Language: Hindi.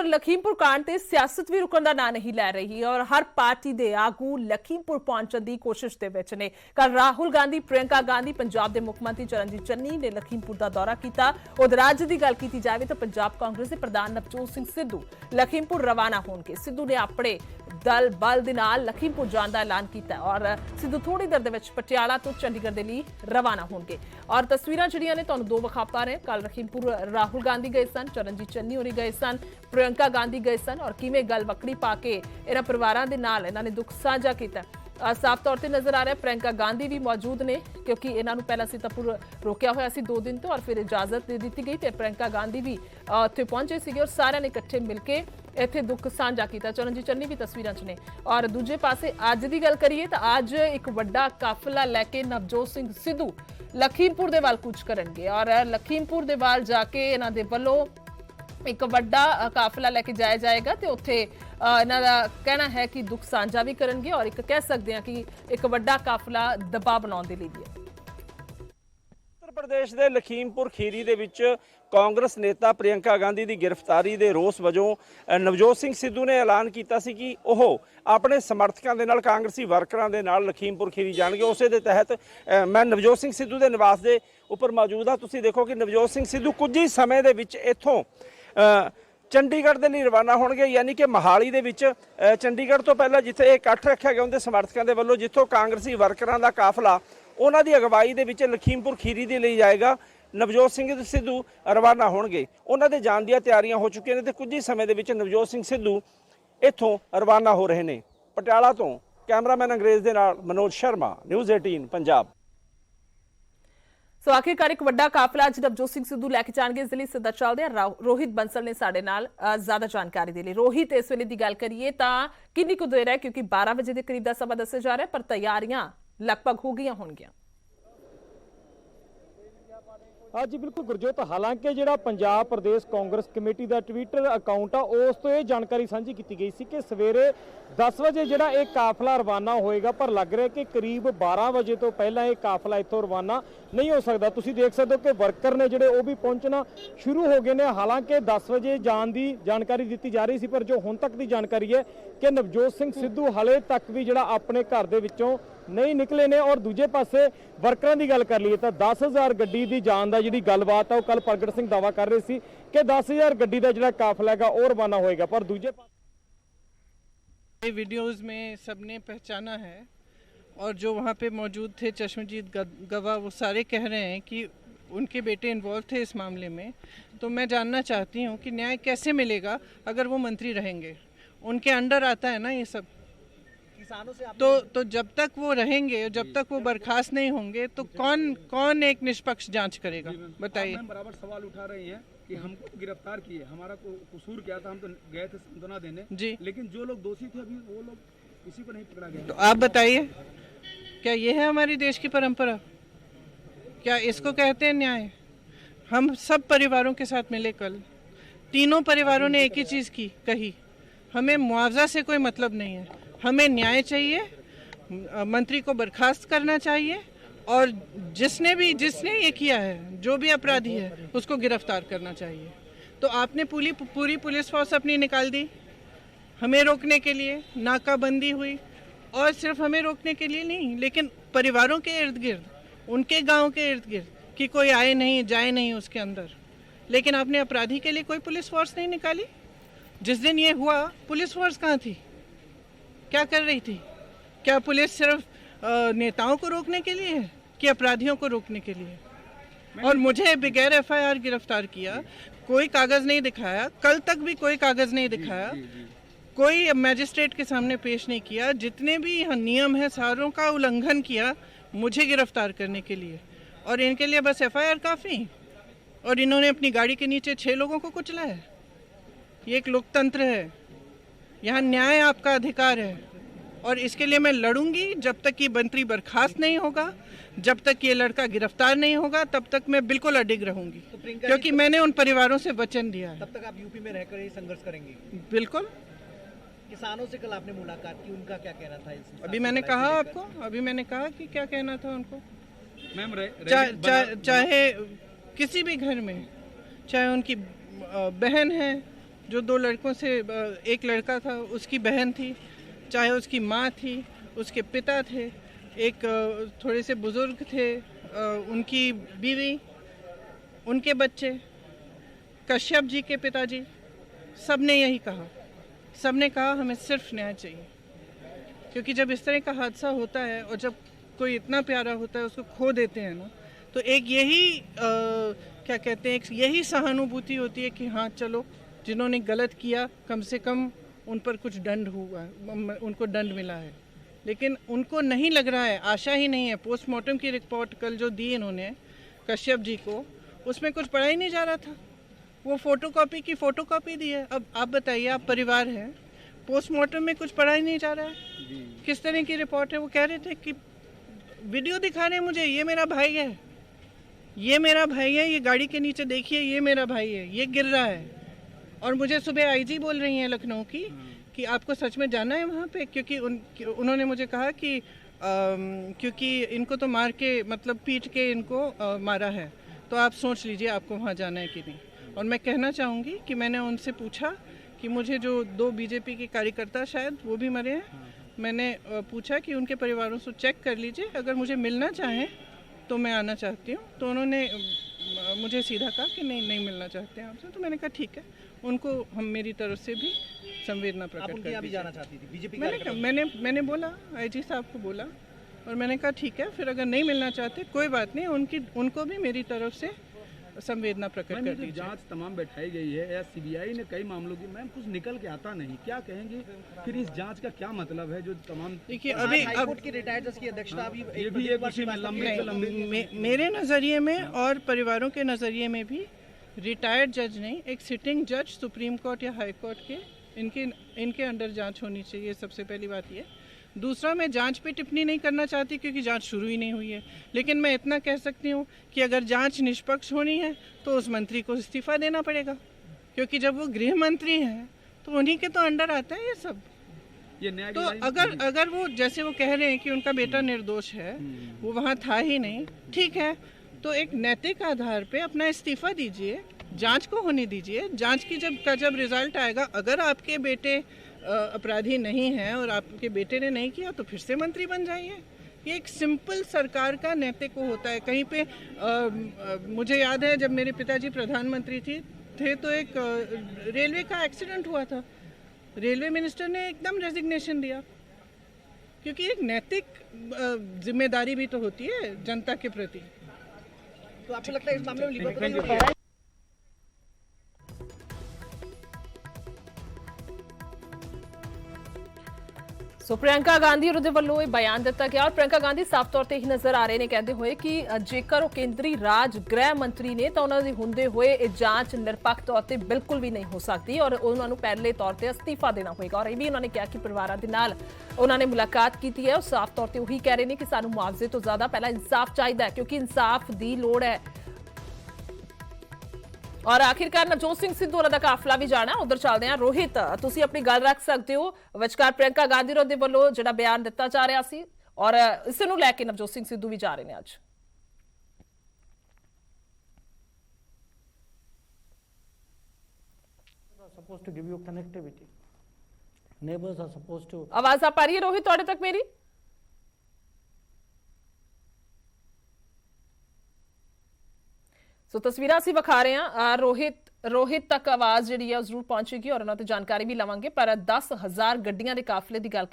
उधर लखीमपुर कांड ते सियासत भी रुकण दा ना नहीं लै रही और हर पार्टी दे आगू लखीमपुर पहुंचण दी कोशिश दे विच ने। कल राहुल गांधी, प्रियंका गांधी, पंजाब दे मुख मंत्री चरणजीत चन्नी ने लखीमपुर दा दौरा कीता। उधर राज्य दी गल कीती जावे तां पंजाब कांग्रेस दे प्रधान नवजोत सिंह सिद्धू लखीमपुर रवाना होणगे। सिद्धू ने अपने दल बल दे नाल लखीमपुर जाण दा ऐलान कीता और सिद्धू थोड़ी देर दे विच पटियाला तो चंडीगढ़ दे लई रवाना होणगे। और तस्वीरां जिहड़ियां ने तुहानूं दो विखापता ने। कल लखीमपुर राहुल गांधी गए सन, चरणजीत चन्नी होरी गए सन, प्रियंका गांधी गए सन और किवें गल वक्री पा के इन्हां परिवारां दे नाल इन्हां ने दुख साझा कीता। साफ तौर पर नजर आ रहा है प्रियंका गांधी भी मौजूद ने क्योंकि इन्हों पहला सीतापुर रोकया होया सी 2 दिन तो और फिर इजाजत दे दी गई तो प्रियंका गांधी भी उत्थे पहुंचे थे और सारे ने इकट्ठे मिलके इत्थे दुख साझा किया। चरणजीत चन्नी भी तस्वीरों च ने। और दूजे पासे अज की गल करिए तो अज एक वड्डा काफिला लैके नवजोत सिंह सिद्धू लखीमपुर दे वाल कूच करनगे और लखीमपुर दे वाल जाके इन्हां दे वल्लों एक वड्डा काफिला लैके जाया जाएगा तो उत्थे इन्हां दा कहना है कि दुख साझा भी करनगे और एक कह सकते हैं कि एक वड्डा काफिला दबाव बनाउण दे लई भी है। उत्तर प्रदेश के लखीमपुर खीरी दे विच कांग्रेस नेता प्रियंका गांधी की गिरफ्तारी के रोस वजों नवजोत सिंह सिद्धू ने ऐलान किया कि वह अपने समर्थकों के नाल कांग्रेसी वर्करां दे नाल लखीमपुर खीरी जाणगे। उस दे तहत मैं नवजोत सिंह सिद्धू के निवास के उपर मौजूद हाँ। तुसीं देखो कि नवजोत सिंह सिद्धू कुछ ही समय दे विच इत्थों चंडीगढ़ के लिए रवाना होणगे, यानी कि मोहाली दे विच चंडीगढ़ तो पहले जिथे इकट्ठ रखा गया उनके समर्थकों के वल्लों जिथों कांग्रेसी वर्करां दा काफिला उन्हां दी अगवाई दे विच लखीमपुर खीरी दे लई जाएगा। नवजोत सिंह सिद्धू रवाना होणगे, उन्हां दे जाण दी तैयारियां हो चुकियां ने ते कुछ ही समय दे विच नवजोत सिंह सिद्धू इत्थों रवाना हो रहे हैं। पटियाला तो कैमरामैन अंग्रेज दे नाल मनोज शर्मा, न्यूज़ 18 पंजाब। सो आखिरकार एक वड्डा काफिला अज नवजोत सिंह सिद्धू लैके जाणगे। इस लई सिद्धा चलदे रोहित बंसल ने साडे नाल ज्यादा जानकारी दे लई। रोहित, इस वेले दी गल करिए तां किन्नी कुछ देर है क्योंकि 12 बजे के करीब का समा दस्सिया जा रहा है पर तैयारियां लगभग हो गई होणगियां। हाँ जी बिल्कुल गुरजोत, हालांकि जिहड़ा पंजाब प्रदेश कांग्रेस कमेटी का ट्विटर अकाउंट आ उस तो ये जानकारी साझी की गई सी कि सवेरे 10 बजे जिहड़ा एक काफिला रवाना होएगा पर लग रहा है कि करीब 12 बजे तो पहला ये काफिला इत्थों रवाना नहीं हो सकता। तुसीं देख सकते हो कि वर्कर ने जिहड़े वो भी पहुंचना शुरू हो गए हैं। हालांकि 10 बजे जाण की जानकारी दी जा रही सी पर जो हुण तक की जानकारी है कि नवजोत सिंह सिद्धू हले तक भी जिहड़ा अपने घर दे विचों नहीं निकले ने। और दूजे पासे वर्करां की गल कर लीए तो 10,000 गड्डी की जान का जी गलबात है वो कल प्रगट सिंह दावा कर रहे थे कि 10,000 गड्डी का जो काफिला है वो रवाना होएगा। पर दूजे वीडियोस में सबने पहचाना है और जो वहाँ पे मौजूद थे चश्मजीत गवाह वो सारे कह रहे हैं कि उनके बेटे इन्वॉल्व थे इस मामले में। तो मैं जानना चाहती हूँ कि न्याय कैसे मिलेगा अगर वो मंत्री रहेंगे, उनके अंडर आता है ना ये सब। किसानों से तो जब तक वो रहेंगे, जब तक वो बर्खास्त नहीं होंगे तो कौन एक निष्पक्ष जांच करेगा बताइए। हम बराबर सवाल उठा रहे हैं कि हमको गिरफ्तार किए, हमारा कसूर क्या था, हम तो गए थे सांत्वना देने जी, लेकिन जो लोग दोषी थे अभी वो लोग किसी को नहीं पकड़ा गया। तो आप बताइए क्या ये है हमारी देश की परंपरा? क्या इसको कहते हैं न्याय? हम सब परिवारों के साथ मिले, कल तीनों परिवारों ने एक ही चीज़ कही, हमें मुआवजा से कोई मतलब नहीं है, हमें न्याय चाहिए, मंत्री को बर्खास्त करना चाहिए और जिसने ये किया है, जो भी अपराधी है उसको गिरफ्तार करना चाहिए। तो आपने पूरी पुलिस फोर्स अपनी निकाल दी हमें रोकने के लिए, नाकाबंदी हुई और सिर्फ हमें रोकने के लिए नहीं लेकिन परिवारों के इर्द गिर्द, उनके गांव के इर्द गिर्द कि कोई आए नहीं जाए नहीं उसके अंदर। लेकिन आपने अपराधी के लिए कोई पुलिस फोर्स नहीं निकाली। जिस दिन ये हुआ पुलिस फोर्स कहाँ थी, क्या कर रही थी? क्या पुलिस सिर्फ नेताओं को रोकने के लिए है कि अपराधियों को रोकने के लिए? और मुझे बगैर FIR गिरफ्तार किया, कोई कागज़ नहीं दिखाया, कल तक भी कोई कागज़ नहीं दिखाया, कोई मैजिस्ट्रेट के सामने पेश नहीं किया, जितने भी नियम है सारों का उल्लंघन किया मुझे गिरफ्तार करने के लिए। और इनके लिए बस FIR काफ़ी। और इन्होंने अपनी गाड़ी के नीचे 6 लोगों को कुचला है। ये एक लोकतंत्र है, यहाँ न्याय आपका अधिकार है और इसके लिए मैं लड़ूंगी जब तक ये मंत्री बर्खास्त नहीं होगा, जब तक ये लड़का गिरफ्तार नहीं होगा तब तक मैं बिल्कुल अडिग रहूंगी क्योंकि मैंने उन परिवारों से वचन दिया है। तब तक आप यूपी में रहकर ही संघर्ष करेंगी? बिल्कुल। किसानों से कल आपने मुलाकात की, उनका क्या कहना था? अभी मैंने कहा आपको, अभी मैंने कहा कि क्या कहना था उनको। मैम चाहे किसी भी घर में, चाहे उनकी बहन है, जो 2 लड़कों से एक लड़का था, उसकी बहन थी, चाहे उसकी माँ थी, उसके पिता थे, एक थोड़े से बुजुर्ग थे, उनकी बीवी, उनके बच्चे, कश्यप जी के पिताजी, सब ने यही कहा। सब ने कहा हमें सिर्फ न्याय चाहिए, क्योंकि जब इस तरह का हादसा होता है और जब कोई इतना प्यारा होता है उसको खो देते हैं ना, तो एक यही क्या कहते हैं, एक यही सहानुभूति होती है कि हाँ चलो, जिन्होंने गलत किया कम से कम उन पर कुछ दंड हुआ, उनको दंड मिला है। लेकिन उनको नहीं लग रहा है, आशा ही नहीं है। पोस्टमार्टम की रिपोर्ट कल जो दी इन्होंने कश्यप जी को, उसमें कुछ पढ़ा ही नहीं जा रहा था। वो फोटोकॉपी की फोटोकॉपी दी है। अब आप बताइए, आप परिवार हैं, पोस्टमार्टम में कुछ पढ़ा ही नहीं जा रहा है। किस तरह की रिपोर्ट है? वो कह रहे थे कि वीडियो दिखा रहे हैं मुझे, ये मेरा भाई है, ये मेरा भाई है, ये गाड़ी के नीचे देखिए, ये मेरा भाई है, ये गिर रहा है। और मुझे सुबह आईजी बोल रही हैं लखनऊ की कि आपको सच में जाना है वहाँ पे, क्योंकि उन्होंने मुझे कहा कि क्योंकि इनको तो मार के, मतलब पीट के इनको मारा है, तो आप सोच लीजिए आपको वहाँ जाना है कि नहीं। और मैं कहना चाहूँगी कि मैंने उनसे पूछा कि मुझे जो 2 बीजेपी के कार्यकर्ता शायद वो भी मरे हैं, मैंने पूछा कि उनके परिवारों से चेक कर लीजिए, अगर मुझे मिलना चाहें तो मैं आना चाहती हूँ। तो उन्होंने मुझे सीधा कहा कि नहीं मिलना चाहते हैं आपसे। तो मैंने कहा ठीक है, उनको हम मेरी तरफ से भी संवेदना प्रकट कर उनके यहाँ भी दीजिए। जाना चाहती थी बीजेपी मैंने बोला, आईजी साहब को बोला, और मैंने कहा ठीक है, फिर अगर नहीं मिलना चाहते कोई बात नहीं, उनको भी मेरी तरफ से संवेदना प्रकट कर दीजिए। जांच तमाम बैठाई गई है या सीबीआई ने कई मामलों की, मैम कुछ निकल के आता नहीं, क्या कहेंगे फिर इस जांच का क्या मतलब है जो तमाम? देखिए अभी हाईकोर्ट की रिटायर्ड जज की अध्यक्षता अभी ये भी एक उसी में लंबे मेरे नज़रिए में और परिवारों के नज़रिए में भी रिटायर्ड जज नहीं, एक सिटिंग जज सुप्रीम कोर्ट या हाई कोर्ट के इनके अंडर जांच होनी चाहिए। सबसे पहली बात ये। दूसरा, मैं जांच पे टिप्पणी नहीं करना चाहती क्योंकि जांच शुरू ही नहीं हुई है, लेकिन मैं इतना कह सकती हूँ कि अगर जांच निष्पक्ष होनी है तो उस मंत्री को इस्तीफा देना पड़ेगा, क्योंकि जब वो गृह मंत्री हैं तो उन्हीं के तो अंडर आता है ये सब। ये न्याय तो अगर वो, जैसे वो कह रहे हैं कि उनका बेटा निर्दोष है, वो वहाँ था ही नहीं, ठीक है, तो एक नैतिक आधार पे अपना इस्तीफा दीजिए, जांच को होने दीजिए। जांच की जब रिजल्ट आएगा, अगर आपके बेटे अपराधी नहीं हैं और आपके बेटे ने नहीं किया तो फिर से मंत्री बन जाइए। ये एक सिंपल सरकार का नैतिक वो होता है। कहीं पे मुझे याद है जब मेरे पिताजी प्रधानमंत्री थे तो एक रेलवे का एक्सीडेंट हुआ था, रेलवे मिनिस्टर ने एकदम रेजिग्नेशन दिया, क्योंकि एक नैतिक जिम्मेदारी भी तो होती है जनता के प्रति। तो आपको लगता है इस मामले में लिबरल ਸੋ ਪ੍ਰਿयंका ਗਾਂਧੀ ਉਹਦੇ ਵੱਲੋਂ ਇਹ ਬਿਆਨ ਦਿੱਤਾ ਗਿਆ ਔਰ ਪ੍ਰਿयंका ਗਾਂਧੀ ਸਾਫ਼ ਤੌਰ ਤੇ ਹੀ ਨਜ਼ਰ ਆ ਰਹੇ ਨੇ ਕਹਿੰਦੇ ਹੋਏ ਕਿ ਜੇਕਰ ਉਹ ਕੇਂਦਰੀ ਰਾਜ ਗ੍ਰਹਿ ਮੰਤਰੀ ਨੇ ਤਾਂ ਉਹਨਾਂ ਦੇ ਹੁੰਦੇ ਹੋਏ ਇਹ ਜਾਂਚ ਨਿਰਪੱਖ ਤੌਰ ਤੇ ਬਿਲਕੁਲ ਵੀ ਨਹੀਂ ਹੋ ਸਕਦੀ ਔਰ ਉਹਨਾਂ ਨੂੰ ਪਹਿਲੇ ਤੌਰ ਤੇ ਅਸਤੀਫਾ ਦੇਣਾ ਹੋਏਗਾ। ਔਰ ਇਹ ਵੀ ਉਹਨਾਂ ਨੇ ਕਿਹਾ ਕਿ ਪਰਿਵਾਰਾਂ ਦੇ ਨਾਲ ਉਹਨਾਂ ਨੇ ਮੁਲਾਕਾਤ ਕੀਤੀ ਹੈ। ਉਹ ਸਾਫ਼ ਤੌਰ ਤੇ ਉਹੀ ਕਹਿ ਰਹੇ ਨੇ ਕਿ ਸਾਨੂੰ ਮੁਆਵਜ਼ੇ ਤੋਂ ਜ਼ਿਆਦਾ ਪਹਿਲਾਂ ਇਨਸਾਫ ਚਾਹੀਦਾ ਹੈ, ਕਿਉਂਕਿ ਇਨਸਾਫ ਦੀ ਲੋੜ ਹੈ। और आखिरकार नवजोत सिंह सिद्धू होਰਾਂ ਦਾ ਕਾਫਲਾ ਵੀ ਜਾਣਾ। ਉਧਰ ਚੱਲਦੇ ਹਾਂ ਰੋਹਿਤ, ਤੁਸੀਂ ਆਪਣੀ ਗੱਲ ਰੱਖ ਸਕਦੇ ਹੋ। ਵਿਚਕਾਰ ਪ੍ਰਿयंका ਗਾਂਧੀ ਹੋਰਾਂ ਦੇ ਵੱਲੋਂ ਜਿਹੜਾ ਬਿਆਨ ਦਿੱਤਾ ਜਾ ਰਿਹਾ ਸੀ ਔਰ ਇਸ ਨੂੰ ਲੈ ਕੇ ਨਵਜੋਤ ਸਿੰਘ ਸਿੱਧੂ ਵੀ ਜਾ ਰਹੇ ਨੇ ਅੱਜ। supposed to give you connectivity. Neighbors are supposed to. ਆਵਾਜ਼ ਆ ਪਾ ਰਹੀ ਹੈ ਰੋਹਿਤ ਤੁਹਾਡੇ ਤੱਕ ਮੇਰੀ? ਸੋ ਤਸਵੀਰਾਂ ਅਸੀਂ ਵਿਖਾ ਰਹੇ ਹਾਂ। ਰੋਹਿਤ ਤੱਕ ਆਵਾਜ਼ ਜਿਹੜੀ ਹੈ ਉਹ ਜ਼ਰੂਰ ਪਹੁੰਚੇਗੀ ਔਰ ਉਹਨਾਂ ਤੋਂ ਜਾਣਕਾਰੀ ਵੀ ਲਵਾਂਗੇ। ਪਰ 10,000 ਗੱਡੀਆਂ ਦੇ ਕਾਫਲੇ ਦੀ ਗੱਲ